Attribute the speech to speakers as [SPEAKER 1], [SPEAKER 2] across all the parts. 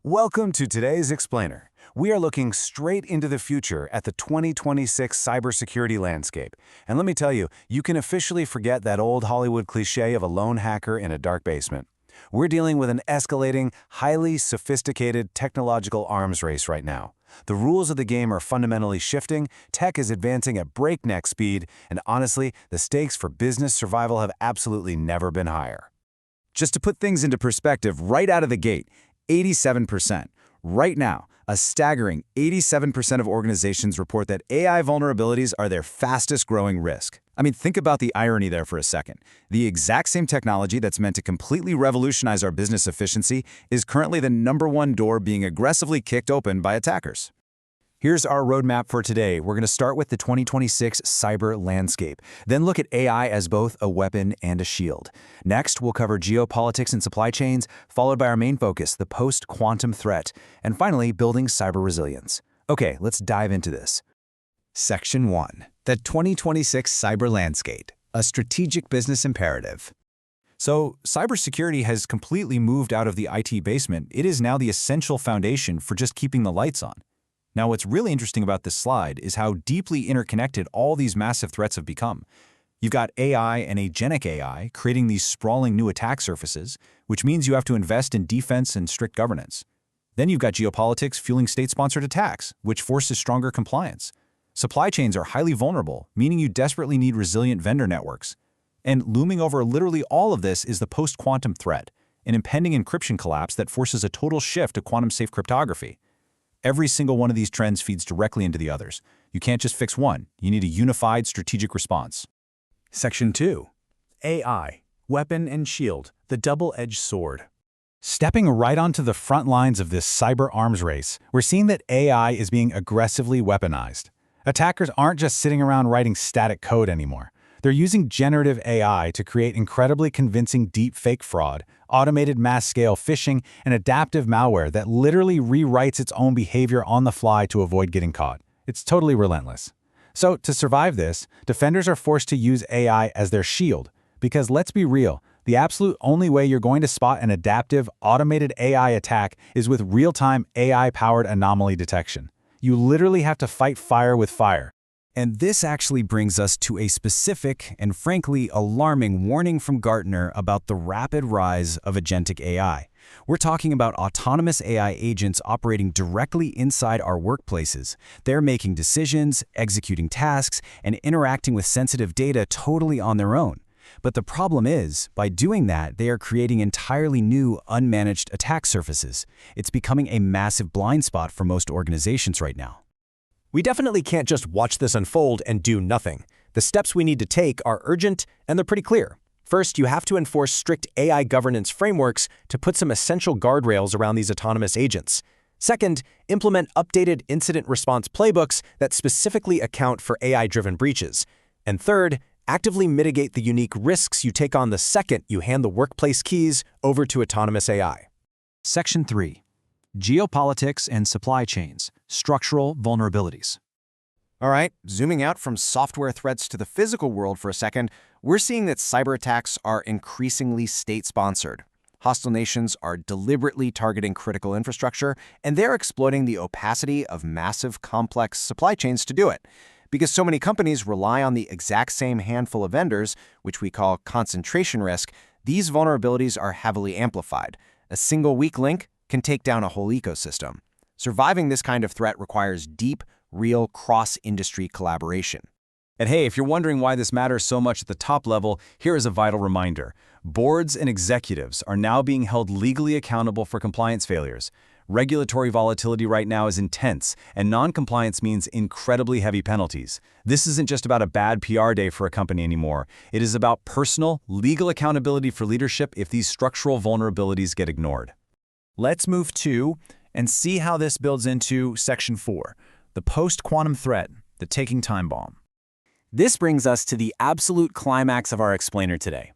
[SPEAKER 1] Welcome to today's Explainer. We are looking straight into the future at the 2026 cybersecurity landscape. And let me tell you, you can officially forget that old Hollywood cliché of a lone hacker in a dark basement. We're dealing with an escalating, highly sophisticated technological arms race right now. The rules of the game are fundamentally shifting, tech is advancing at breakneck speed, and honestly, the stakes for business survival have absolutely never been higher. Just to put things into perspective right out of the gate, 87%. Right now, a staggering 87% of organizations report that AI vulnerabilities are their fastest growing risk. I mean, think about the irony there for a second. The exact same technology that's meant to completely revolutionize our business efficiency is currently the #1 door being aggressively kicked open by attackers. Here's our roadmap for today. We're going to start with the 2026 cyber landscape, then look at AI as both a weapon and a shield. Next, we'll cover geopolitics and supply chains, followed by our main focus, the post-quantum threat, and finally, building cyber resilience. Okay, let's dive into this. Section 1. The 2026 cyber landscape, a strategic business imperative. So, cybersecurity has completely moved out of the IT basement. It is now the essential foundation for just keeping the lights on. Now, what's really interesting about this slide is how deeply interconnected all these massive threats have become. You've got AI and Agentic AI creating these sprawling new attack surfaces, which means you have to invest in defense and strict governance. Then you've got geopolitics fueling state-sponsored attacks, which forces stronger compliance. Supply chains are highly vulnerable, meaning you desperately need resilient vendor networks. And looming over literally all of this is the post-quantum threat, an impending encryption collapse that forces a total shift to quantum-safe cryptography. Every single one of these trends feeds directly into the others. You can't just fix one. You need a unified strategic response. Section 2. AI, weapon and shield, the double-edged sword. Stepping right onto the front lines of this cyber arms race, we're seeing that AI is being aggressively weaponized. Attackers aren't just sitting around writing static code anymore. They're using generative AI to create incredibly convincing deepfake fraud, automated mass-scale phishing, and adaptive malware that literally rewrites its own behavior on the fly to avoid getting caught. It's totally relentless. So, to survive this, defenders are forced to use AI as their shield, because let's be real, the absolute only way you're going to spot an adaptive, automated AI attack is with real-time AI-powered anomaly detection. You literally have to fight fire with fire. And this actually brings us to a specific and frankly alarming warning from Gartner about the rapid rise of agentic AI. We're talking about autonomous AI agents operating directly inside our workplaces. They're making decisions, executing tasks, and interacting with sensitive data totally on their own. But the problem is, by doing that, they are creating entirely new, unmanaged attack surfaces. It's becoming a massive blind spot for most organizations right now.
[SPEAKER 2] We definitely can't just watch this unfold and do nothing. The steps we need to take are urgent, and they're pretty clear. First, you have to enforce strict AI governance frameworks to put some essential guardrails around these autonomous agents. Second, implement updated incident response playbooks that specifically account for AI-driven breaches. And third, actively mitigate the unique risks you take on the second you hand the workplace keys over to autonomous AI.
[SPEAKER 3] Section 3. Geopolitics and supply chains, structural vulnerabilities.
[SPEAKER 4] All right, zooming out from software threats to the physical world for a second, we're seeing that cyber attacks are increasingly state-sponsored. Hostile nations are deliberately targeting critical infrastructure, and they're exploiting the opacity of massive, complex supply chains to do it. Because so many companies rely on the exact same handful of vendors, which we call concentration risk, these vulnerabilities are heavily amplified. A single weak link can take down a whole ecosystem. Surviving this kind of threat requires deep, real cross-industry collaboration.
[SPEAKER 1] And hey, if you're wondering why this matters so much at the top level, here is a vital reminder. Boards and executives are now being held legally accountable for compliance failures. Regulatory volatility right now is intense, and non-compliance means incredibly heavy penalties. This isn't just about a bad PR day for a company anymore. It is about personal, legal accountability for leadership if these structural vulnerabilities get ignored.
[SPEAKER 3] Let's move to and see how this builds into Section 4, the post-quantum threat, the ticking time bomb.
[SPEAKER 5] This brings us to the absolute climax of our explainer today.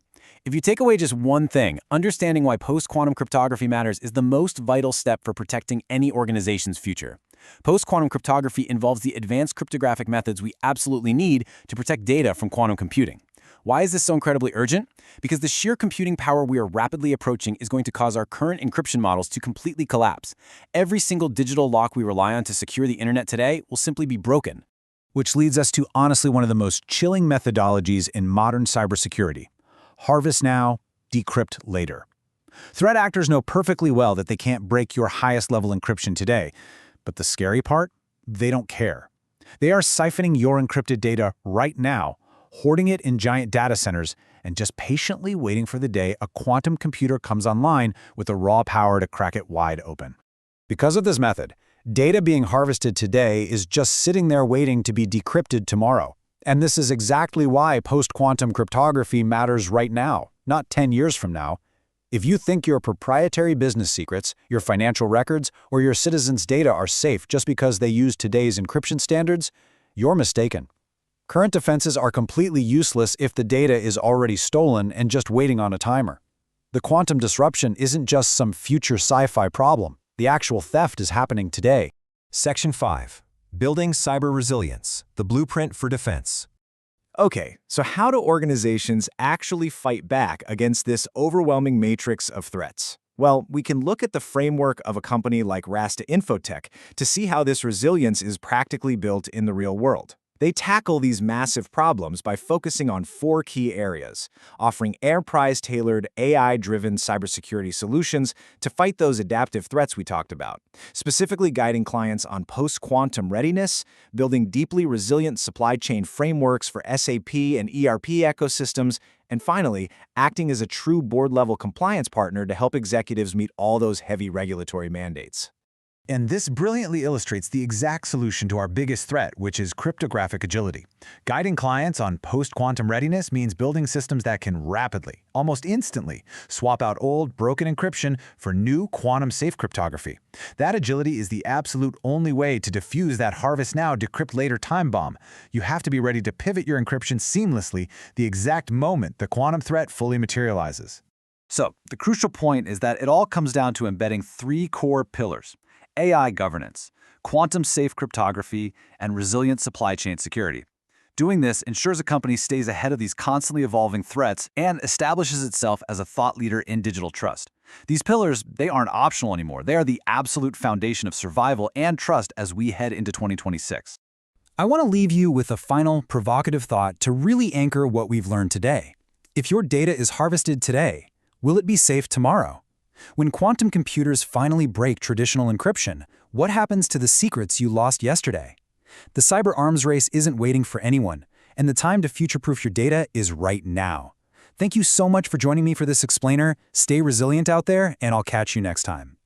[SPEAKER 5] If you take away just one thing, understanding why post-quantum cryptography matters is the most vital step for protecting any organization's future. Post-quantum cryptography involves the advanced cryptographic methods we absolutely need to protect data from quantum computing. Why is this so incredibly urgent? Because the sheer computing power we are rapidly approaching is going to cause our current encryption models to completely collapse. Every single digital lock we rely on to secure the internet today will simply be broken.
[SPEAKER 3] Which leads us to honestly one of the most chilling methodologies in modern cybersecurity. Harvest now, decrypt later. Threat actors know perfectly well that they can't break your highest level encryption today. But the scary part? They don't care. They are siphoning your encrypted data right now, hoarding it in giant data centers, and just patiently waiting for the day a quantum computer comes online with the raw power to crack it wide open. Because of this method, data being harvested today is just sitting there waiting to be decrypted tomorrow. And this is exactly why post-quantum cryptography matters right now, not 10 years from now. If you think your proprietary business secrets, your financial records, or your citizens' data are safe just because they use today's encryption standards, you're mistaken. Current defenses are completely useless if the data is already stolen and just waiting on a timer. The quantum disruption isn't just some future sci-fi problem. The actual theft is happening today.
[SPEAKER 2] Section 5. Building Cyber Resilience, the Blueprint for Defense.
[SPEAKER 6] Okay, so how do organizations actually fight back against this overwhelming matrix of threats? Well, we can look at the framework of a company like Rasta Infotech to see how this resilience is practically built in the real world. They tackle these massive problems by focusing on 4 key areas, offering enterprise-tailored, AI-driven cybersecurity solutions to fight those adaptive threats we talked about, specifically guiding clients on post-quantum readiness, building deeply resilient supply chain frameworks for SAP and ERP ecosystems, and finally, acting as a true board-level compliance partner to help executives meet all those heavy regulatory mandates.
[SPEAKER 3] And this brilliantly illustrates the exact solution to our biggest threat, which is cryptographic agility. Guiding clients on post-quantum readiness means building systems that can rapidly, almost instantly, swap out old, broken encryption for new quantum-safe cryptography. That agility is the absolute only way to defuse that harvest now, decrypt later time bomb. You have to be ready to pivot your encryption seamlessly the exact moment the quantum threat fully materializes.
[SPEAKER 7] So, the crucial point is that it all comes down to embedding 3 core pillars: AI governance, quantum-safe cryptography, and resilient supply chain security. Doing this ensures a company stays ahead of these constantly evolving threats and establishes itself as a thought leader in digital trust. These pillars, they aren't optional anymore. They are the absolute foundation of survival and trust as we head into 2026.
[SPEAKER 3] I want to leave you with a final provocative thought to really anchor what we've learned today. If your data is harvested today, will it be safe tomorrow? When quantum computers finally break traditional encryption, what happens to the secrets you lost yesterday? The cyber arms race isn't waiting for anyone, and the time to future-proof your data is right now. Thank you so much for joining me for this explainer. Stay resilient out there, and I'll catch you next time.